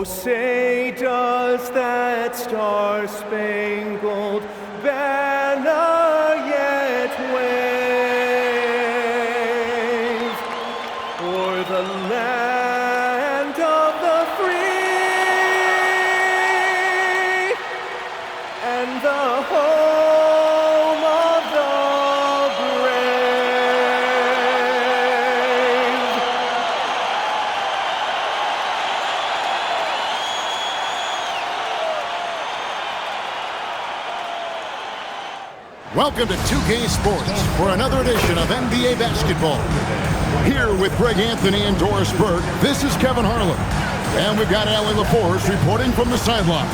Oh, say does that star-spangled banner yet wave o'er the land of the free and the home of the Welcome to 2K Sports for another edition of NBA basketball. Here with Greg Anthony and Doris Burke, this is Kevin Harlan. And we've got Allie LaForce reporting from the sideline.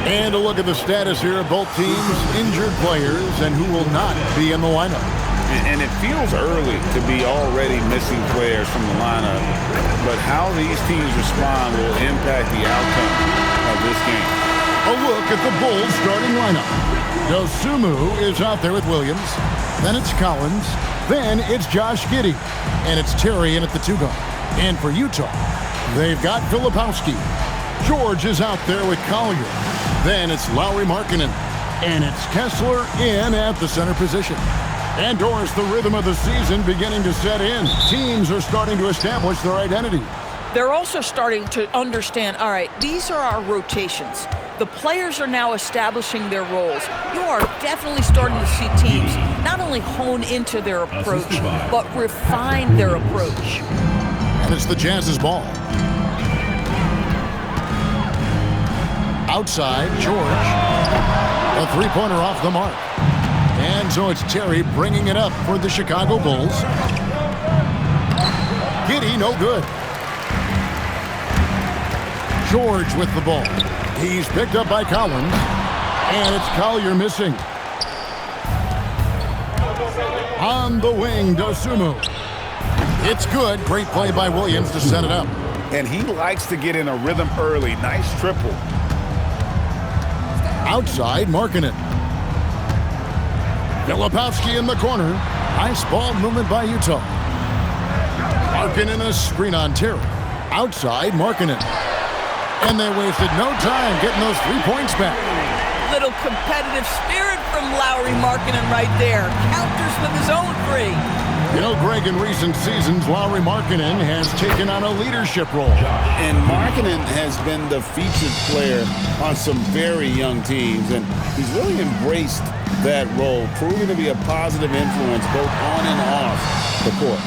And a look at the status here of both teams' injured players and who will not be in the lineup. And it feels early to be already missing players from the lineup, but how these teams respond will impact the outcome of this game. A look at the Bulls starting lineup. Dosunmu is out there with Williams. Then it's Collins. Then it's Josh Giddey. And it's Terry in at the 2 guard. And for Utah, they've got Filipowski. George is out there with Collier. Then it's Lauri Markkanen. And it's Kessler in at the center position. And Doris, the rhythm of the season beginning to set in. Teams are starting to establish their identity. They're also starting to understand, all right, these are our rotations. The players are now establishing their roles. You are definitely starting to see teams not only hone into their approach, but refine their approach. And it's the Jazz's ball. Outside, George. A three-pointer off the mark. And so it's Terry bringing it up for the Chicago Bulls. Giddey, no good. George with the ball. He's picked up by Collins. And it's Collier missing. On the wing, Dosunmu. It's good. Great play by Williams to set it up. And he likes to get in a rhythm early. Nice triple. Outside, Markkanen. Filipowski in the corner. Nice ball movement by Utah. Markkanen a screen on Terry. Outside, Markkanen. And they wasted no time getting those 3 points back. Little competitive spirit from Lauri Markkanen right there. Counters with his own 3. You know, Greg, in recent seasons, Lauri Markkanen has taken on a leadership role. And Markkanen has been the featured player on some very young teams, and he's really embraced that role, proving to be a positive influence both on and off the court.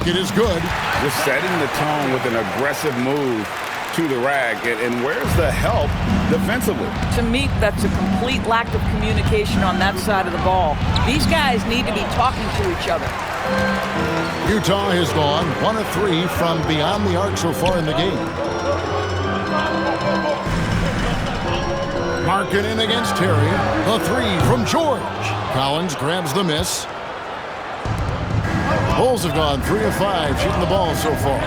It is good. Just setting the tone with an aggressive move to the rack, and where's the help defensively? To me, that's a complete lack of communication on that side of the ball. These guys need to be talking to each other. Utah has gone 1 of 3 from beyond the arc so far in the game. Markkanen against Terry. The 3 from George. Collins grabs the miss. Bulls have gone 3 of 5 shooting the ball so far.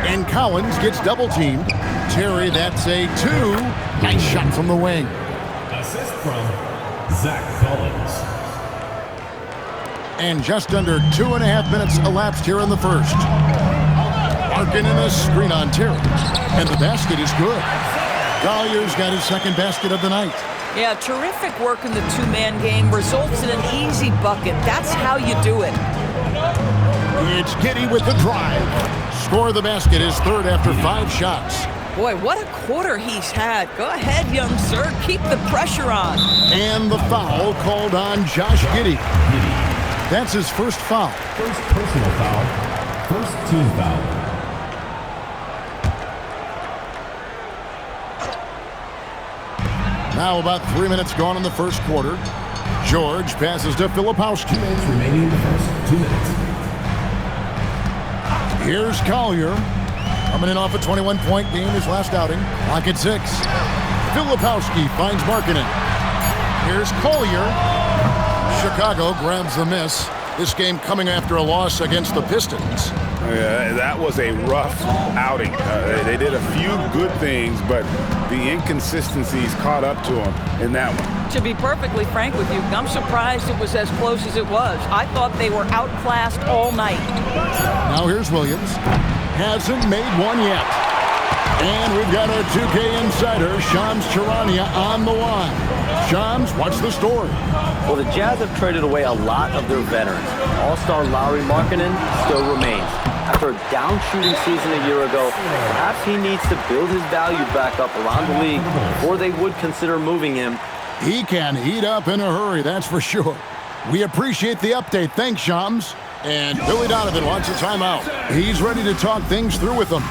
And Collins gets double-teamed. Terry, that's a 2. Nice shot from the wing. Assist from Zach Collins. And just under 2.5 minutes elapsed here in the first. Markkanen a screen on Terry. And the basket is good. Collier's got his second basket of the night. Yeah, terrific work in the 2-man game. Results in an easy bucket. That's how you do it. It's Giddey with the drive. Score of the basket is third after 5 shots. Boy, what a quarter he's had. Go ahead, young sir. Keep the pressure on. And the foul called on Josh Giddey. That's his first foul. First personal foul. First team foul. Now about 3 minutes gone in the first quarter. George passes to Filipowski. 2 minutes remaining in the first 2 minutes. Here's Collier. Coming in off a 21-point game his last outing. Clock at 6. Filipowski finds Markkanen. Here's Collier. Chicago grabs the miss. This game coming after a loss against the Pistons. Yeah, that was a rough outing. They did a few good things, but the inconsistencies caught up to them in that one. To be perfectly frank with you, I'm surprised it was as close as it was. I thought they were outclassed all night. Now here's Williams. hasn't made one yet. And we've got our 2K insider, Shams Charania, on the line. Shams, what's the story? Well, the Jazz have traded away a lot of their veterans. All-star Lauri Markkanen still remains. After a down shooting season a year ago, perhaps he needs to build his value back up around the league before they would consider moving him. He can heat up in a hurry, that's for sure. We appreciate the update. Thanks, Shams. And Billy Donovan wants a timeout. He's ready to talk things through with them.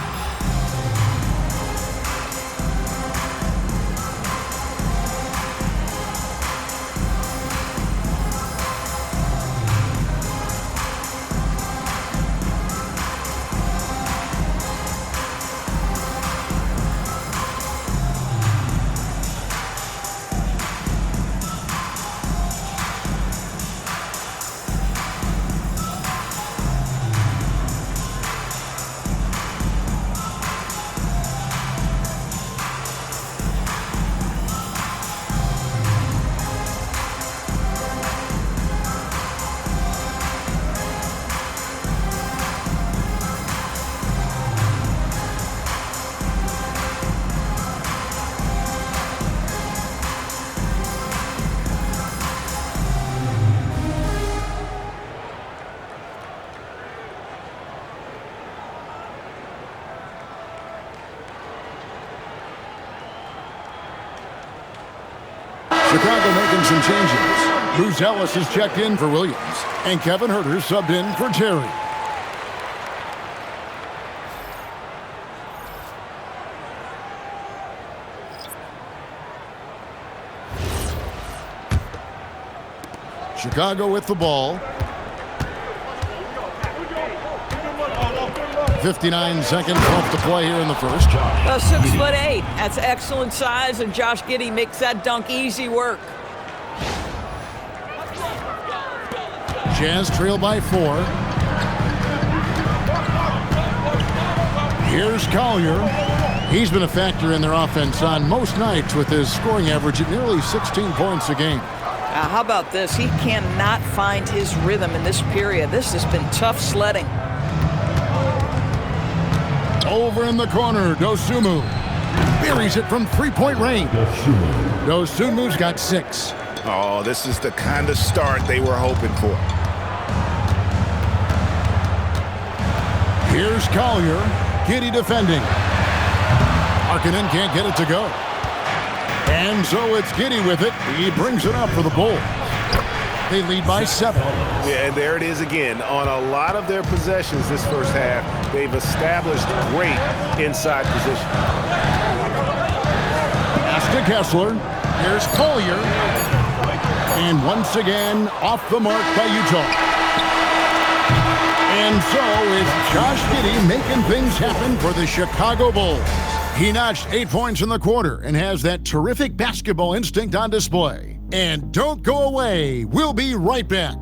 Chicago making some changes. Bruce Ellis has checked in for Williams, and Kevin Huerter subbed in for Terry. Chicago with the ball. 59 seconds left to play here in the first. 6'8". That's excellent size, and Josh Giddey makes that dunk easy work. Jazz trail by 4. Here's Collier. He's been a factor in their offense on most nights with his scoring average at nearly 16 points a game. How about this? He cannot find his rhythm in this period. This has been tough sledding. Over in the corner, Dosunmu buries it from three-point range. Dosunmu's got 6. Oh, this is the kind of start they were hoping for. Here's Collier. Giddey defending. Markkanen can't get it to go. And so it's Giddey with it. He brings it up for the Bulls. They lead by 7. Yeah, and there it is again. On a lot of their possessions this first half, they've established great inside position. Pass to Kessler. Here's Collier. And once again, off the mark by Utah. And so it's Josh Giddey making things happen for the Chicago Bulls. He notched 8 points in the quarter and has that terrific basketball instinct on display. And don't go away. We'll be right back.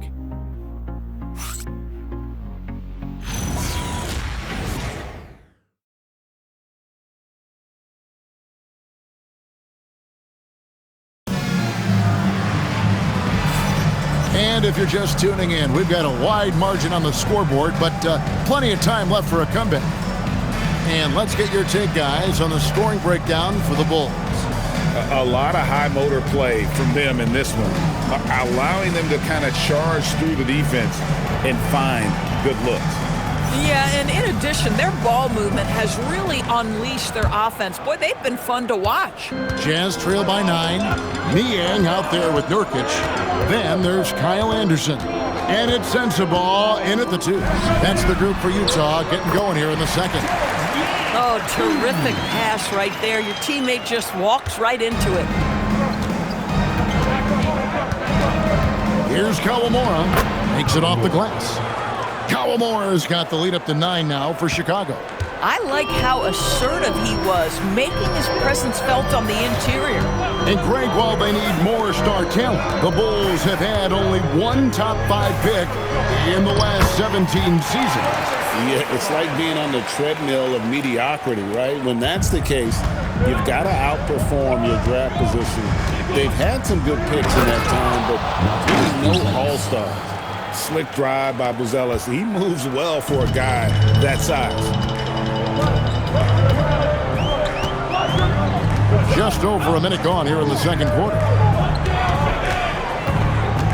And if you're just tuning in, we've got a wide margin on the scoreboard, but plenty of time left for a comeback. And let's get your take, guys, on the scoring breakdown for the Bulls. A lot of high motor play from them in this one, allowing them to kind of charge through the defense and find good looks. Yeah, and in addition, their ball movement has really unleashed their offense. Boy, they've been fun to watch. Jazz trail by 9. Niang out there with Nurkic. Then there's Kyle Anderson. And it's Sensabaugh in at the 2. That's the group for Utah getting going here in the second. Oh, terrific pass right there. Your teammate just walks right into it. Here's Kawamura. Makes it off the glass. Kawamura's got the lead up to 9 now for Chicago. I like how assertive he was, making his presence felt on the interior. And Greg, while they need more star talent, the Bulls have had only one top 5 pick in the last 17 seasons. Yeah, it's like being on the treadmill of mediocrity, right? When that's the case, you've got to outperform your draft position. They've had some good picks in that time, but really no all-stars. Slick drive by Buzelis. He moves well for a guy that size. Just over a minute gone here in the second quarter.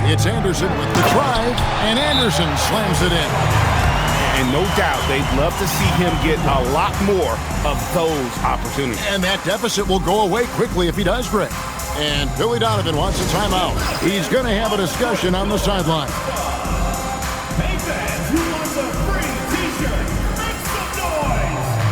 It's Anderson with the drive, and Anderson slams it in. And no doubt, they'd love to see him get a lot more of those opportunities. And that deficit will go away quickly if he does, Greg. And Billy Donovan wants a timeout. He's going to have a discussion on the sideline. Hey fans, who wants a free t-shirt? Make some noise!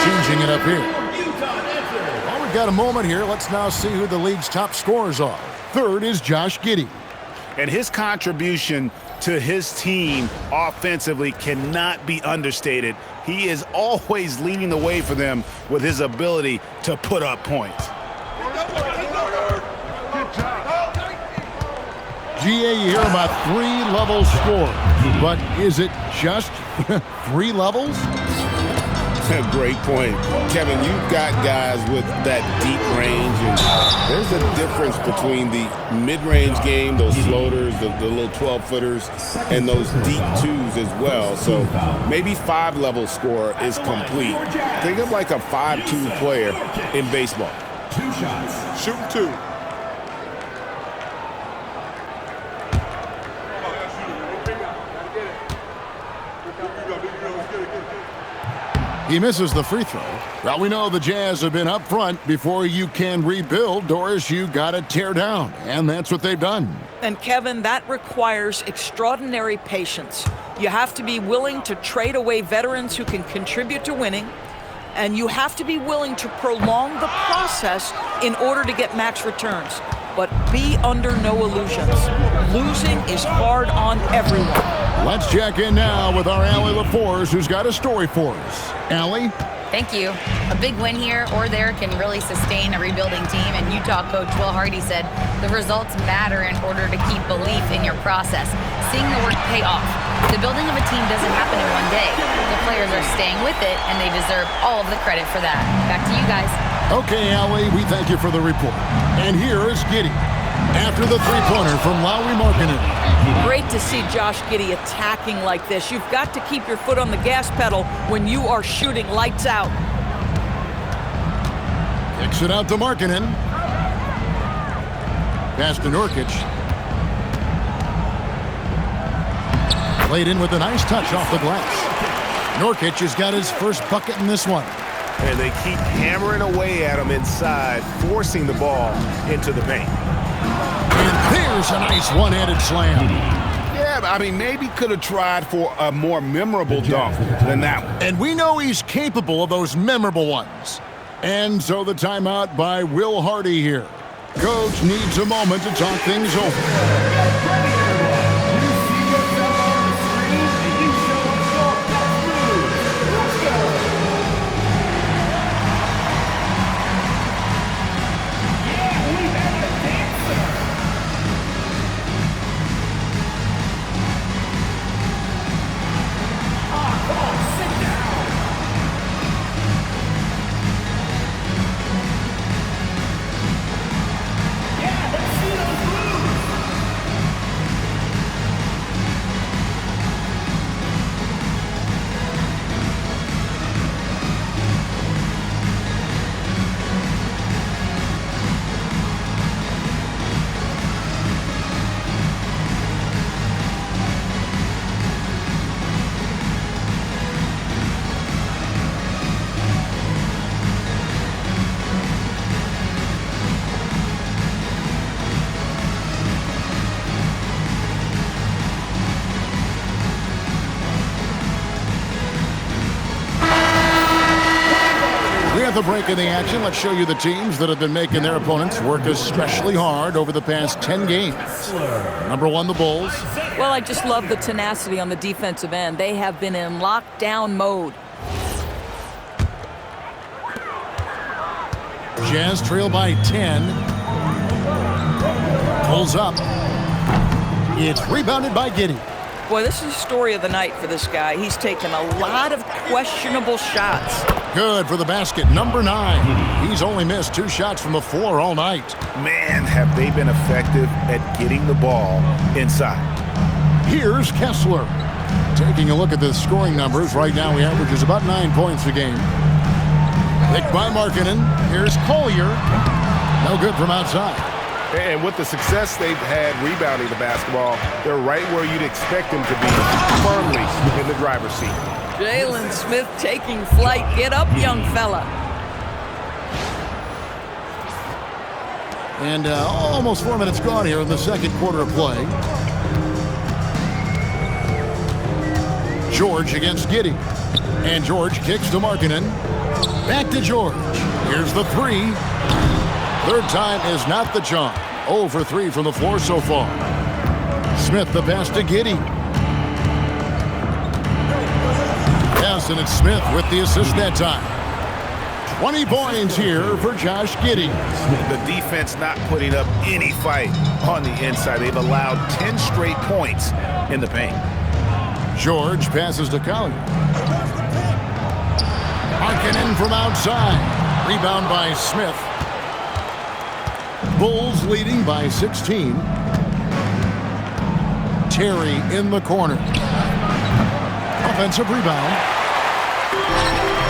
Changing it up here. Well, we've got a moment here. Let's now see who the league's top scorers are. Third is Josh Giddey. And his contribution to his team offensively cannot be understated. He is always leading the way for them with his ability to put up points. GA, you hear about 3-level score, but is it just 3 levels? Great point. Kevin, you've got guys with that deep range, and there's a difference between the mid-range game, those floaters, the little 12-footers, and those deep twos as well. So maybe 5-level score is complete. Think of like a 5-2 player in baseball. 2 shots. Shooting 2. He misses the free throw. Well, we know the Jazz have been up front. Before you can rebuild, Doris, you got to tear down, and that's what they've done. And Kevin, that requires extraordinary patience. You have to be willing to trade away veterans who can contribute to winning, and you have to be willing to prolong the process in order to get max returns. But be under no illusions. Losing is hard on everyone. Let's check in now with our Allie LaForce, who's got a story for us. Allie? Thank you. A big win here or there can really sustain a rebuilding team, and Utah coach Will Hardy said the results matter in order to keep belief in your process. Seeing the work pay off. The building of a team doesn't happen in one day. The players are staying with it, and they deserve all of the credit for that. Back to you guys. Okay, Allie, we thank you for the report. And here is Giddey after the three-pointer from Lauri Markkanen. Great to see Josh Giddey attacking like this. You've got to keep your foot on the gas pedal when you are shooting lights out. Kicks it out to Markkanen. Pass to Nurkic. Played in with a nice touch off the glass. Nurkic has got his first bucket in this one. And they keep hammering away at him inside, forcing the ball into the paint. And there's a nice one-handed slam. Yeah, I mean, maybe could have tried for a more memorable dunk than that one. And we know he's capable of those memorable ones. And so the timeout by Will Hardy here. Coach needs a moment to talk things over. At the break in the action, let's show you the teams that have been making their opponents work especially hard over the past 10 games. Number 1, the Bulls. Well, I just love the tenacity on the defensive end. They have been in lockdown mode. Jazz trail by 10. Pulls up. It's rebounded by Giddey. Boy, this is the story of the night for this guy. He's taken a lot of questionable shots. Good for the basket. Number 9. He's only missed 2 shots from the floor all night. Man, have they been effective at getting the ball inside. Here's Kessler. Taking a look at the scoring numbers, right now he averages about 9 points a game. Picked by Markkanen. Here's Collier. No good from outside. And with the success they've had rebounding the basketball, they're right where you'd expect them to be, firmly in the driver's seat. Jalen Smith taking flight. Get up, young fella. And almost 4 minutes gone here in the second quarter of play. George against Giddey. And George kicks to Markkanen. Back to George. Here's the 3. Third time is not the charm. 0 for 3 from the floor so far. Smith the pass to Giddey. Yes, and it's Smith with the assist that time. 20 points here for Josh Giddey. The defense not putting up any fight on the inside. They've allowed 10 straight points in the paint. George passes to Collier. Markkanen from outside. Rebound by Smith. Bulls leading by 16. Terry in the corner. Offensive rebound.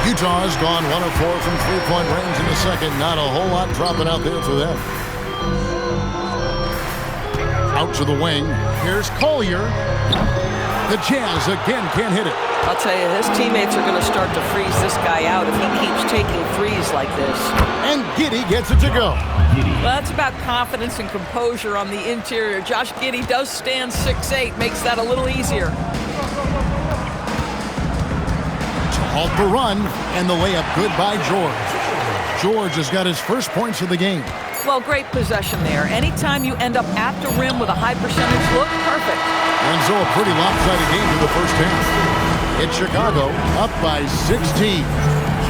Utah's gone 1 of 4 from three-point range in the second. Not a whole lot dropping out there for them. Out to the wing. Here's Collier. The Jazz again can't hit it. I'll tell you, his teammates are going to start to freeze this guy out if he keeps taking threes like this. And Giddey gets it to go. Well, that's about confidence and composure on the interior. Josh Giddey does stand 6'8", makes that a little easier. To halt the run, and the layup good by George. George has got his first points of the game. Well, great possession there. Anytime you end up at the rim with a high percentage look, perfect. And so a pretty lopsided game for the first half. It's Chicago up by 16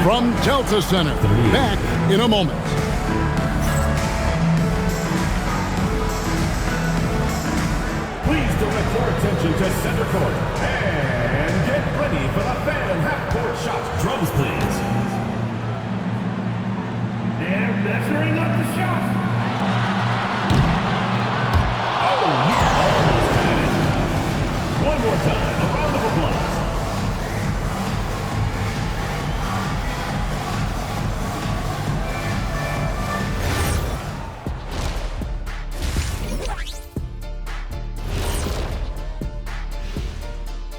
from Delta Center. Back in a moment. Please direct your attention to center court and get ready for the fan half-court shots. Drums, please. They're measuring up the shot. Oh, he almost had it. One more time, a round of applause.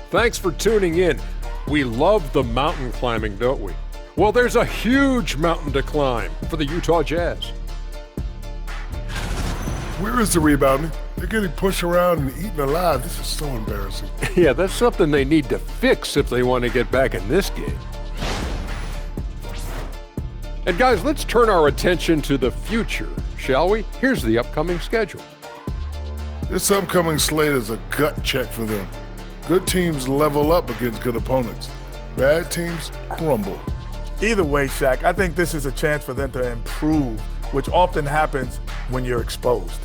Thanks for tuning in. We love the mountain climbing, don't we? Well, there's a huge mountain to climb for the Utah Jazz. Where is the rebounding? They're getting pushed around and eaten alive. This is so embarrassing. Yeah, that's something they need to fix if they want to get back in this game. And guys, let's turn our attention to the future, shall we? Here's the upcoming schedule. This upcoming slate is a gut check for them. Good teams level up against good opponents. Bad teams crumble. Either way, Shaq, I think this is a chance for them to improve, which often happens when you're exposed.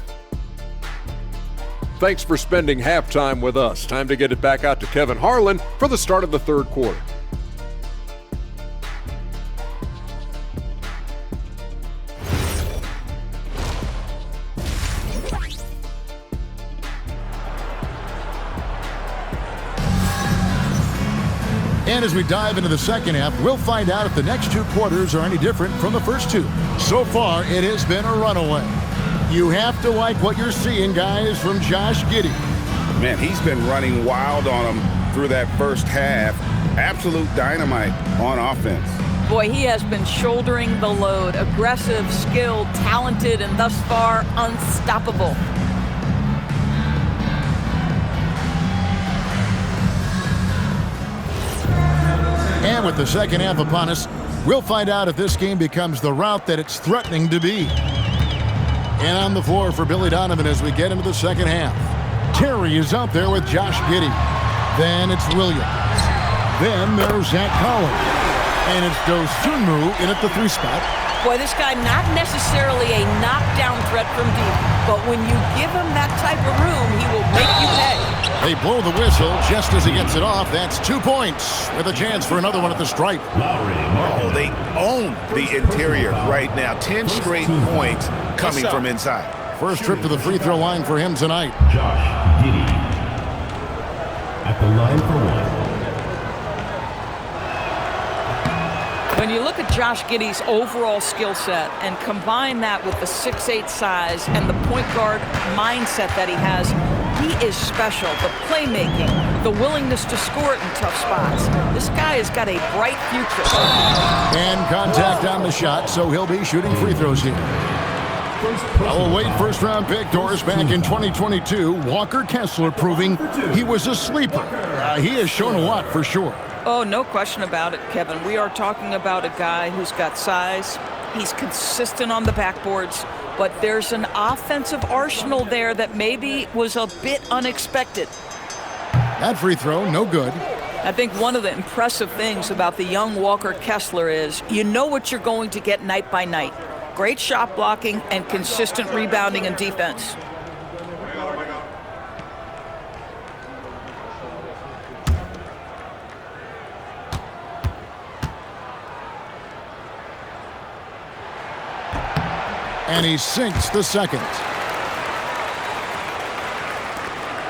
Thanks for spending halftime with us. Time to get it back out to Kevin Harlan for the start of the third quarter. And as we dive into the second half, we'll find out if the next 2 quarters are any different from the first 2. So far, it has been a runaway. You have to like what you're seeing, guys, from Josh Giddey. Man, he's been running wild on him through that first half. Absolute dynamite on offense. Boy, he has been shouldering the load. Aggressive, skilled, talented, and thus far, unstoppable. And with the second half upon us, we'll find out if this game becomes the route that it's threatening to be. And on the floor for Billy Donovan as we get into the second half. Terry is out there with Josh Giddey. Then it's Williams. Then there's Zach Collins. And it's Dosunmu in at the 3 spot. Boy, this guy not necessarily a knockdown threat from deep, but when you give him that type of room, he will make you pay. They blow the whistle just as he gets it off. That's 2 points with a chance for another one at the stripe. Oh, they own the interior right now. 10 straight points coming from inside. First trip to the free throw line for him tonight. Josh Giddey at the line for 1. When you look at Josh Giddey's overall skill set and combine that with the 6'8" size and the point guard mindset that he has, he is special. The playmaking, the willingness to score in tough spots. This guy has got a bright future. And contact on the shot, so he'll be shooting free throws here. Our late first-round pick, Doris, back in 2022, Walker Kessler proving he was a sleeper. He has shown a lot for sure. Oh, no question about it, Kevin. We are talking about a guy who's got size. He's consistent on the backboards, but there's an offensive arsenal there that maybe was a bit unexpected. That free throw, no good. I think one of the impressive things about the young Walker Kessler is you know what you're going to get night by night. Great shot blocking and consistent rebounding and defense. And he sinks the second.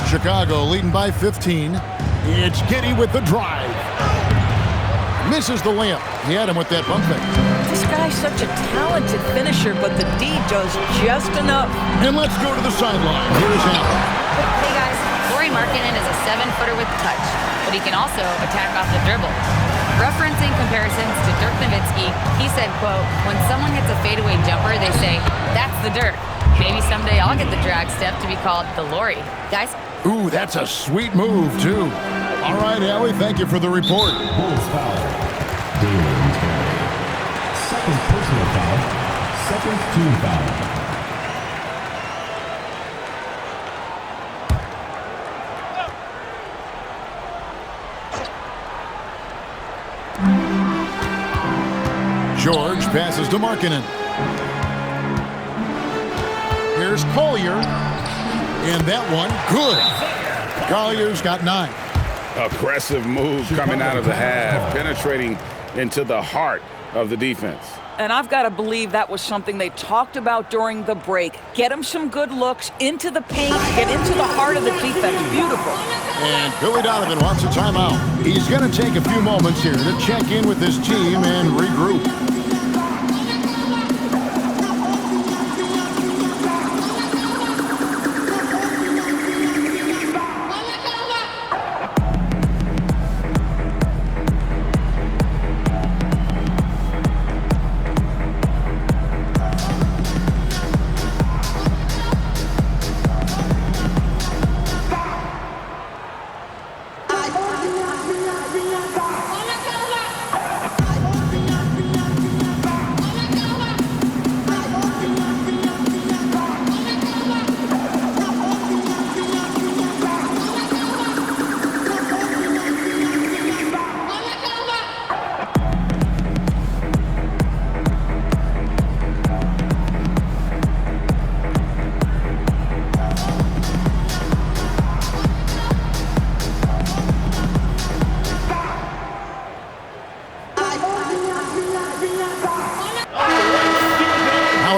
Chicago leading by 15. It's Giddey with the drive. Misses the layup. He had him with that bump fake. This guy's such a talented finisher, but the D does just enough. And let's go to the sideline. Here's Allen. Hey guys, Lauri Markkanen is a 7-footer with touch, but he can also attack off the dribble. Referencing comparisons to Dirk Nowitzki, he said, quote, when someone hits a fadeaway jumper, they say, that's the Dirk. Maybe someday I'll get the drag step to be called the Lauri. Guys? Ooh, that's a sweet move, too. All right, Allie, thank you for the report. Bulls foul. Dalen Terry. Second personal foul. Second team foul. George passes to Markkanen. Here's Collier. And that one, good. Collier's got 9. Aggressive move coming out of the half, penetrating into the heart of the defense. And I've got to believe that was something they talked about during the break. Get him some good looks into the paint, get into the heart of the defense. Beautiful. And Billy Donovan wants a timeout. He's going to take a few moments here to check in with his team and regroup.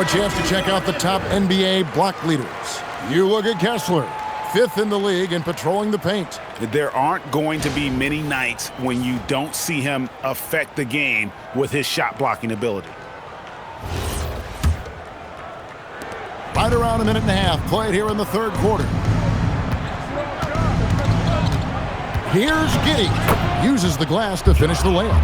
Chance to check out the top NBA block leaders. You look at Kessler, 5th in the league and patrolling the paint. There aren't going to be many nights when you don't see him affect the game with his shot blocking ability. Right around a minute and a half played here in the third quarter. Here's Giddey. Uses the glass to finish the layup.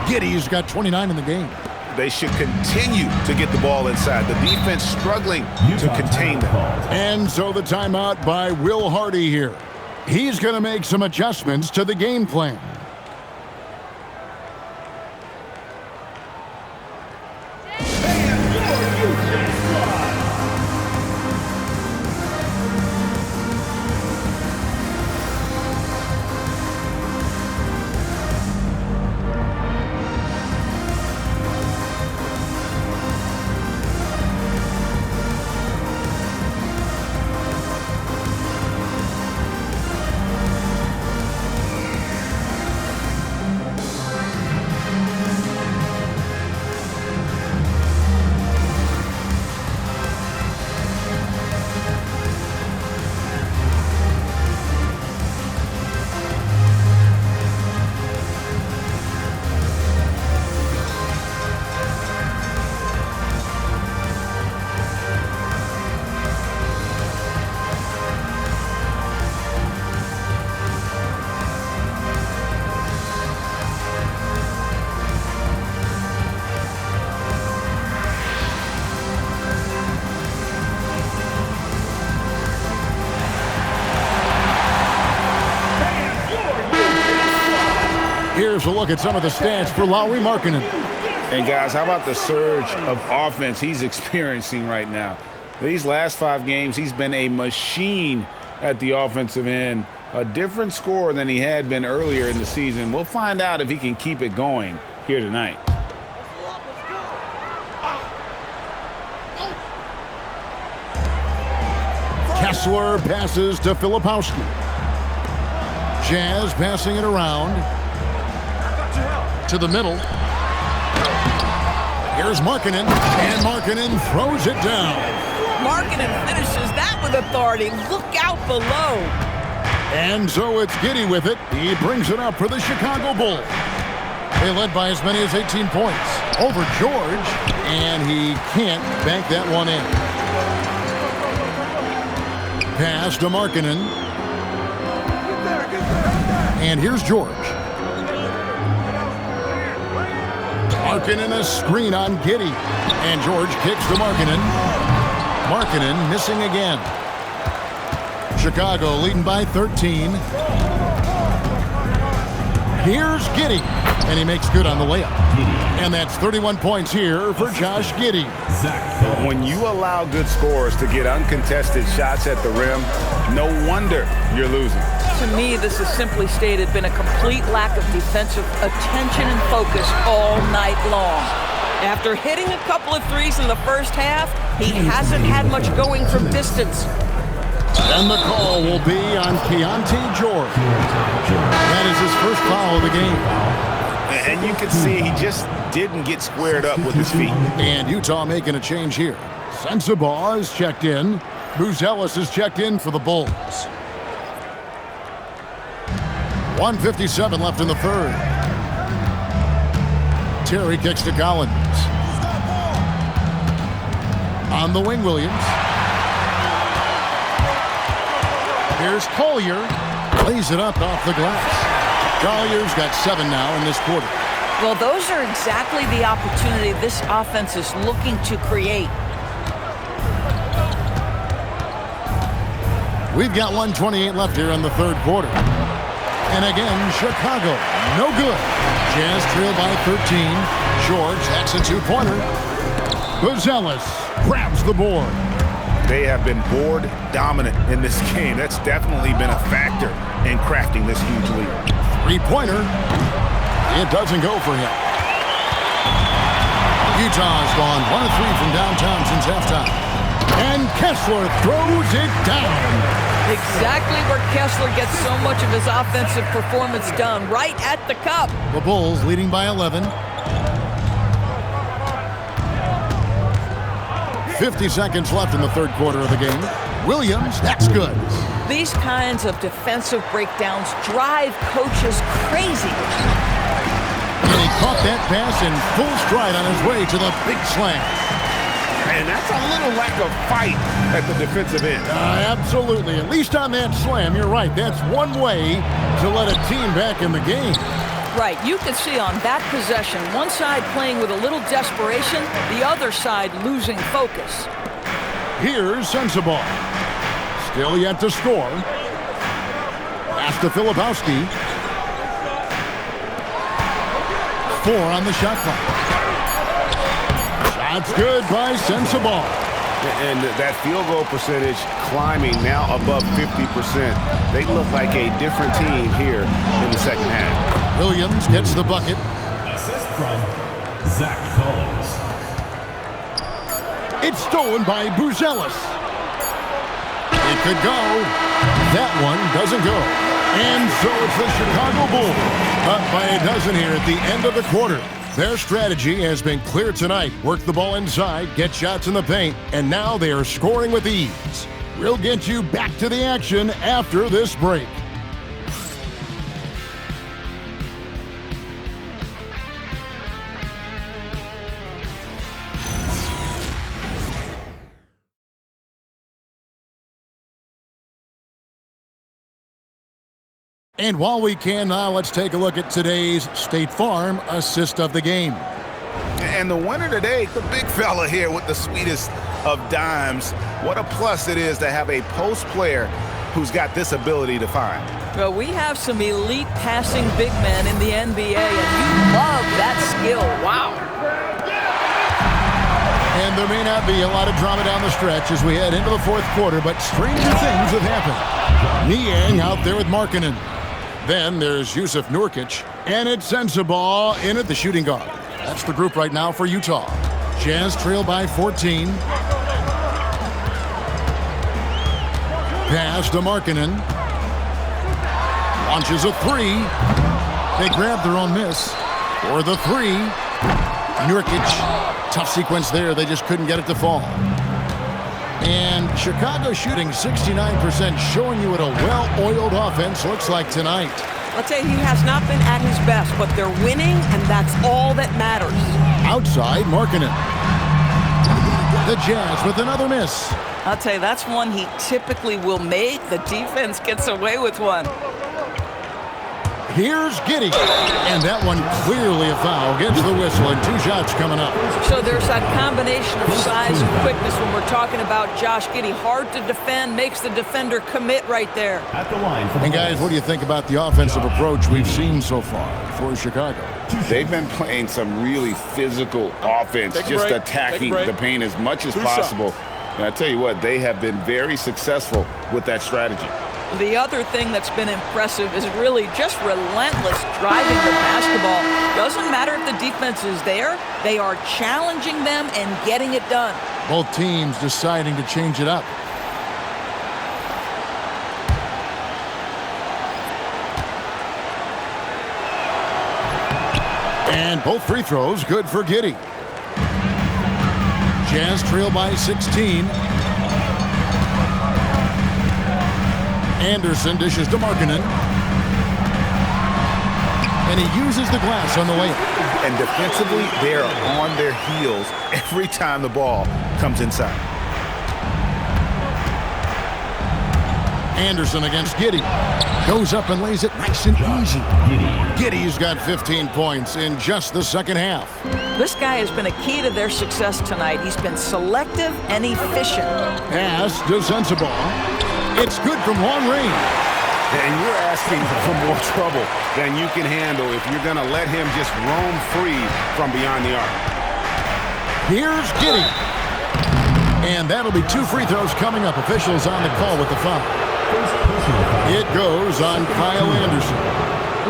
Giddey's got 29 in the game. They should continue to get the ball inside. The defense struggling to contain them. And so the timeout by Will Hardy here. He's going to make some adjustments to the game plan. a look at some of the stats for Lauri Markkanen. And guys, how about the surge of offense he's experiencing right now? These last 5 games, he's been a machine at the offensive end. A different scorer than he had been earlier in the season. We'll find out if he can keep it going here tonight. Kessler passes to Filipowski. Jazz passing it around to the middle. Here's Markkanen, and Markkanen throws it down. Markkanen finishes that with authority. Look out below. And so it's Giddey with it. He brings it up for the Chicago Bulls. They led by as many as 18 points over George, and he can't bank that one in. Pass to Markkanen. And here's George. Markkanen a screen on Giddey. And George kicks to Markkanen. Markkanen missing again. Chicago leading by 13. Here's Giddey. And he makes good on the layup. And that's 31 points here for Josh Giddey. When you allow good scorers to get uncontested shots at the rim, no wonder you're losing. To me, this is simply stated been a complete lack of defensive attention and focus all night long. After hitting a couple of threes in the first half, he hasn't had much going from distance. And the call will be on Keontae George. That is his first foul of the game. And you can see he just didn't get squared up with his feet. And Utah making a change here. Sensabaugh is checked in. Buzelis is checked in for the Bulls. 1:57 left in the third. Terry kicks to Collins. On the wing, Williams. Here's Collier. Lays it up off the glass. Collier's got 7 now in this quarter. Well, those are exactly the opportunity this offense is looking to create. We've got 1:28 left here in the third quarter. And again, Chicago, no good. Jazz trail by 13. George, that's a 2-pointer. Buzelis grabs the board. They have been board dominant in this game. That's definitely been a factor in crafting this huge lead. 3-pointer. It doesn't go for him. Utah's gone 1 of 3 from downtown since halftime. And Kessler throws it down. Exactly where Kessler gets so much of his offensive performance done, right at the cup. The Bulls leading by 11. 50 seconds left in the third quarter of the game. Williams, that's good. These kinds of defensive breakdowns drive coaches crazy. And he caught that pass in full stride on his way to the big slam. And that's a little lack of fight at the defensive end. Absolutely. At least on that slam, you're right. That's one way to let a team back in the game. Right. You can see on that possession, one side playing with a little desperation, the other side losing focus. Here's Sensabaugh. Still yet to score. Pass to Filipowski. 4 on the shot clock. Shot's good by Sensabaugh. And that field goal percentage climbing now above 50%. They look like a different team here in the second half. Williams gets the bucket. Assist from Zach Collins. It's stolen by Buzelis. It could go. That one doesn't go. And so it's the Chicago Bulls up by a dozen here at the end of the quarter. Their strategy has been clear tonight. Work the ball inside, get shots in the paint, and now they are scoring with ease. We'll get you back to the action after this break. And while we can now, let's take a look at today's State Farm assist of the game. And the winner today, the big fella here with the sweetest of dimes. What a plus it is to have a post player who's got this ability to find. Well, we have some elite passing big men in the NBA, and you love that skill. Wow. And there may not be a lot of drama down the stretch as we head into the fourth quarter, but stranger things have happened. Niang out there with Markkanen. Then there's Yusuf Nurkic, and it's Sensabaugh in at the shooting guard. That's the group right now for Utah. Jazz trail by 14. Pass to Markkanen. Launches a three. They grab their own miss. For the three. Nurkic. Tough sequence there. They just couldn't get it to fall. And Chicago shooting 69%, showing you what a well-oiled offense looks like tonight. I'll tell you, he has not been at his best, but they're winning, and that's all that matters. Outside, Markkanen. The Jazz with another miss. I'll tell you, that's one he typically will make. The defense gets away with one. Here's Giddey. And that one clearly a foul. Gets the whistle, and 2 shots coming up. So there's that combination of size and quickness when we're talking about Josh Giddey. Hard to defend, makes the defender commit right there. At the line. And guys, what do you think about the offensive approach we've seen so far for Chicago? They've been playing some really physical offense, just attacking the paint as much as possible. And I tell you what, they have been very successful with that strategy. The other thing that's been impressive is really just relentless driving the basketball. Doesn't matter if the defense is there, they are challenging them and getting it done. Both teams deciding to change it up. And both free throws good for Giddey. Jazz trail by 16. Anderson dishes to Markkanen. And he uses the glass on the way up. And defensively, they are on their heels every time the ball comes inside. Anderson against Giddey. Goes up and lays it nice and easy. Giddey's got 15 points in just the second half. This guy has been a key to their success tonight. He's been selective and efficient. Pass to Sensabaugh. It's good from long range. And you're asking for more trouble than you can handle if you're going to let him just roam free from beyond the arc. Here's Giddey. And that'll be 2 free throws coming up. Officials on the call with the foul. It goes on Kyle Anderson.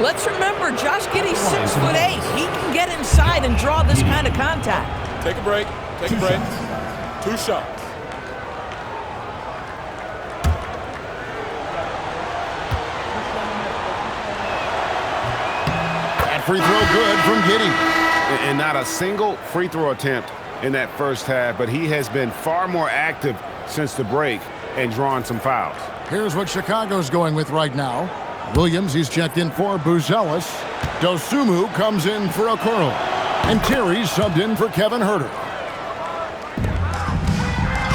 Let's remember, Josh Giddey's 6'8". He can get inside and draw this kind of contact. Take a break. Take a break. 2 shots. Free throw good from Giddey. And not a single free throw attempt in that first half, but he has been far more active since the break and drawn some fouls. Here's what Chicago's going with right now. Williams, he's checked in for Buzelis. Dosunmu comes in for Okoro. And Terry's subbed in for Kevin Huerter.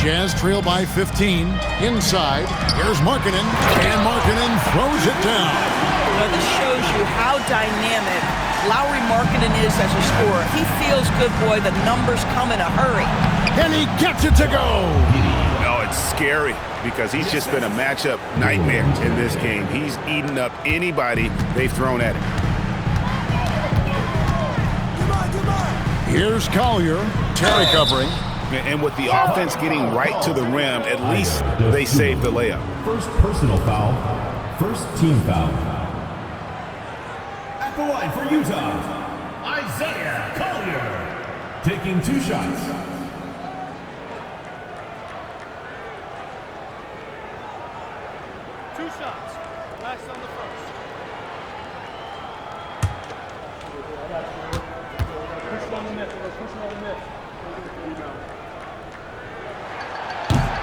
Jazz trail by 15. Inside, here's Markkanen. And Markkanen throws it down. Well, this shows you how dynamic Lauri Markkanen is as a scorer. If he feels good, boy, the numbers come in a hurry. And he gets it to go. No, it's scary because he's just been a matchup nightmare in this game. He's eaten up anybody they've thrown at him. Here's Collier. Terry covering. And with the offense getting right to the rim, at least they saved the layup. First personal foul. First team foul. At the line for Utah, Isaiah Collier, taking 2 shots. Last on the first.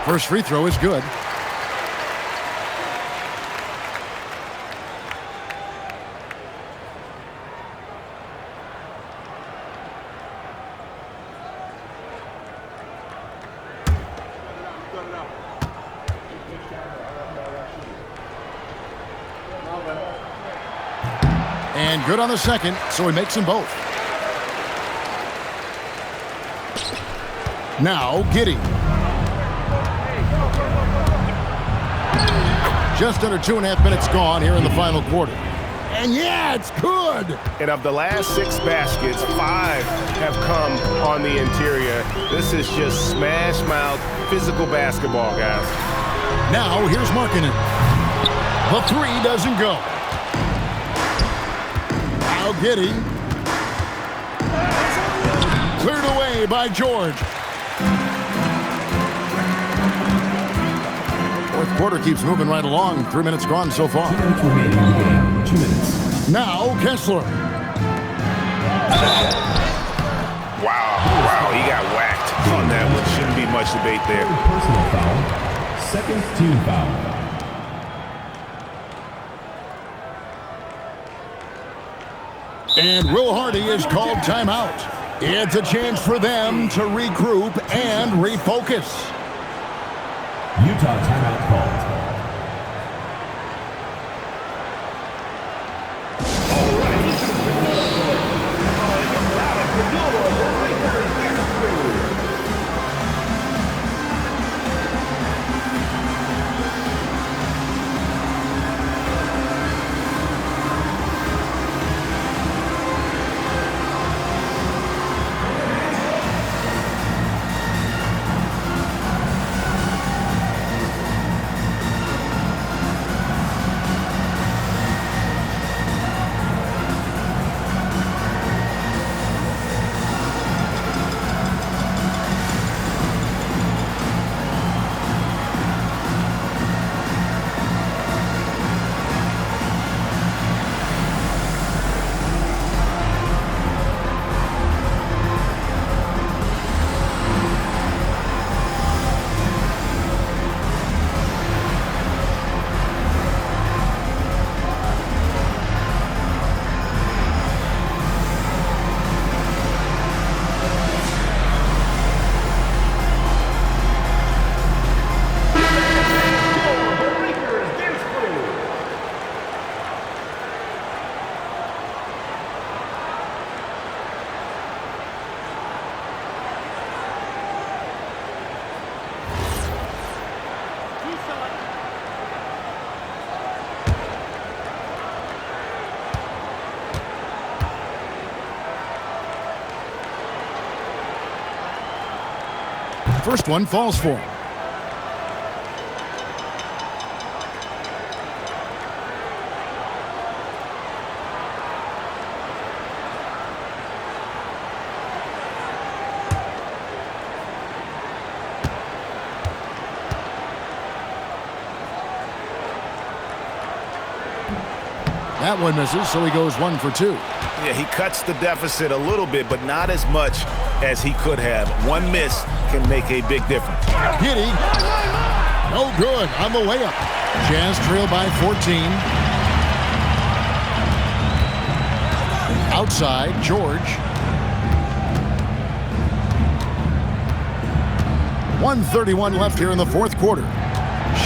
First free throw is good. And good on the second, so he makes them both. Now, Giddey. Just under 2.5 minutes gone here in the final quarter. And yeah, it's good. And of the last 6 baskets, 5 have come on the interior. This is just smash mouth physical basketball, guys. Now here's Markkanen. The 3 doesn't go. Now Giddey. Cleared away by George. Fourth quarter keeps moving right along. 3 minutes gone so far. 2 minutes remaining in the game. 2 minutes. Now Kessler. Wow, he got whacked on that one. Shouldn't be much debate there. Personal foul. Second team foul. And Will Hardy is called timeout. It's a chance for them to regroup and refocus. Utah timeout called. First one falls for him. That one misses, so he goes 1 for 2. Yeah, he cuts the deficit a little bit, but not as much as he could have. One miss can make a big difference. Giddey. No good on the layup. Jazz trail by 14. Outside, George. 1:31 left here in the fourth quarter.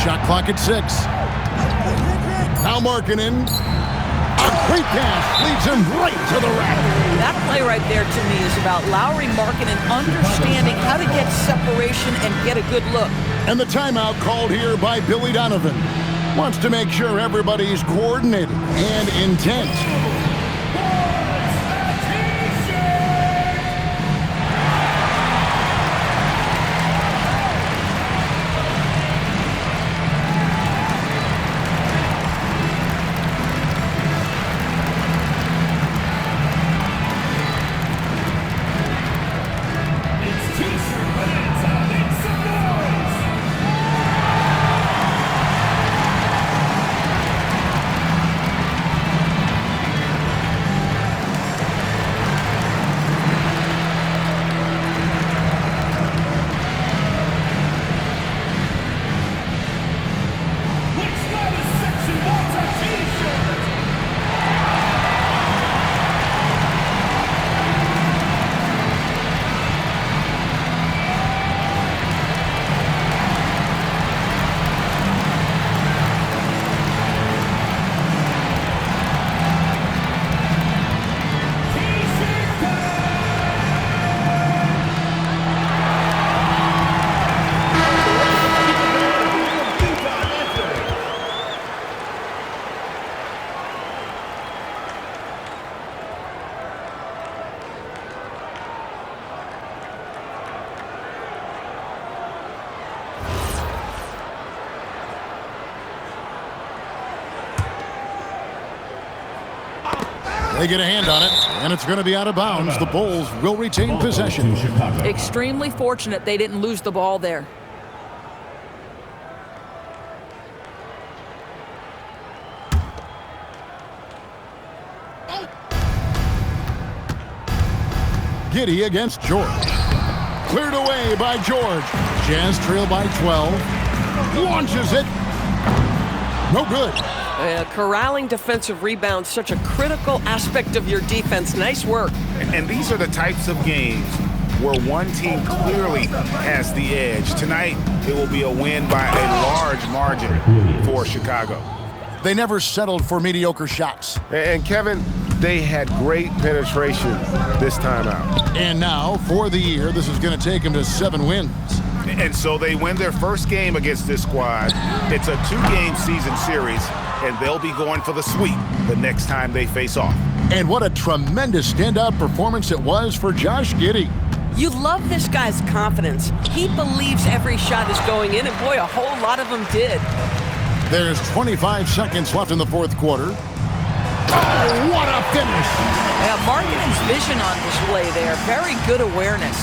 Shot clock at 6. Now Markkanen. A great pass leads him right to the rack. That play right there to me is about Lauri Markkanen understanding how to get separation and get a good look. And the timeout called here by Billy Donovan. Wants to make sure everybody's coordinated and intent. They get a hand on it, and it's going to be out of bounds. The Bulls will retain possession. Extremely fortunate they didn't lose the ball there. Giddey against George. Cleared away by George. Jazz trail by 12. Launches it. No good. Corralling defensive rebounds, such a critical aspect of your defense. Nice work. And these are the types of games where one team clearly has the edge. Tonight, it will be a win by a large margin for Chicago. They never settled for mediocre shots. And Kevin, they had great penetration this time out. And now, for the year, this is going to take them to 7 wins. And so they win their first game against this squad. It's a 2-game season series, and they'll be going for the sweep the next time they face off. And what a tremendous standout performance it was for Josh Giddey. You love this guy's confidence. He believes every shot is going in, and boy, a whole lot of them did. There's 25 seconds left in the fourth quarter. Oh, what a finish! Yeah, Markkanen's vision on display there. Very good awareness.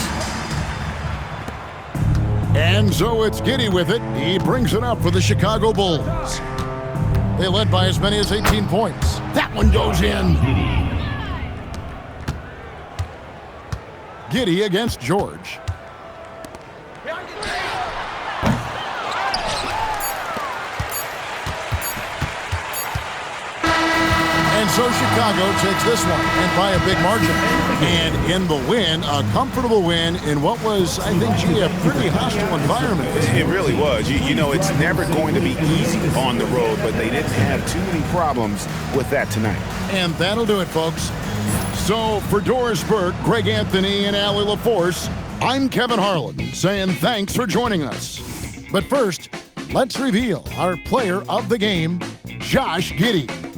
And so it's Giddey with it. He brings it up for the Chicago Bulls. They led by as many as 18 points. That one goes in. Giddey against George. And so Chicago takes this one, and by a big margin. And in the win, a comfortable win in what was, I think, a pretty hostile environment. It really was. You know, it's never going to be easy on the road, but they didn't have too many problems with that tonight. And that'll do it, folks. So for Doris Burke, Greg Anthony, and Allie LaForce, I'm Kevin Harlan, saying thanks for joining us. But first, let's reveal our player of the game, Josh Giddey.